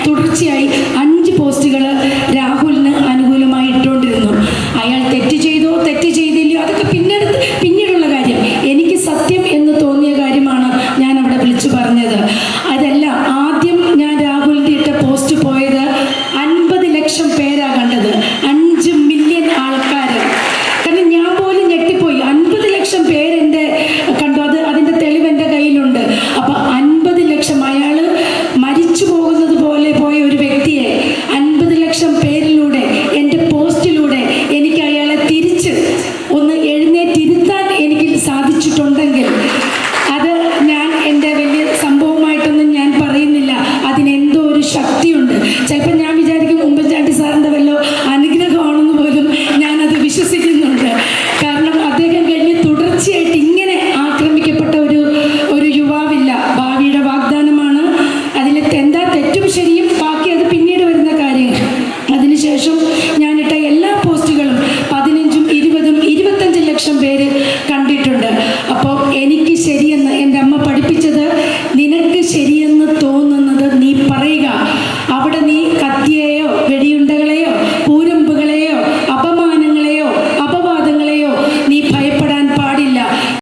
തുടർച്ചയായി 5 പോസ്റ്റുകൾ രാഹുലിന് അനുകൂലമായി ഇട്ടുകൊണ്ടിരുന്നു. അയാൾ തെറ്റ് ചെയ്തോ തെറ്റ് ചെയ്തില്ലയോ അതൊക്കെ പിന്നീടുള്ള കാര്യം. എനിക്ക് സത്യം എന്ന് തോന്നിയ കാര്യമാണ് ഞാൻ അവിടെ വിളിച്ചു പറഞ്ഞത്. അതല്ല, ആദ്യം ഞാൻ രാഹുലിൻ്റെ ഇട്ട പോസ്റ്റ് പോയത് 50 ലക്ഷം പേരാ കണ്ടത്, 5 മില്യൺ ആൾക്കാർ. കാരണം ഞാൻ പോലും ഞെട്ടിപ്പോയി. 50 ലക്ഷം പേരെൻ്റെ കണ്ടു. അതിൻ്റെ തെളിവ് എൻ്റെ കയ്യിലുണ്ട്. അപ്പം 50 ലക്ഷം, അയാൾ മരിച്ചു പോകുന്നത് പോലെ പോയ ഒരു വ്യക്തിയെ 50 ലക്ഷം പേരിലൂടെ എൻ്റെ പോസ്റ്റിലൂടെ എനിക്ക് അയാളെ തിരിച്ച് ഒന്ന് എഴുന്നേറ്റിരുത്താൻ എനിക്ക് സാധിച്ചിട്ടുണ്ടെങ്കിൽ അത് ഞാൻ എൻ്റെ വലിയ സംഭവമായിട്ടൊന്നും ഞാൻ പറയുന്നില്ല. അതിനെന്തോ ഒരു ശക്തിയുണ്ട്. ചിലപ്പോൾ ഞാൻ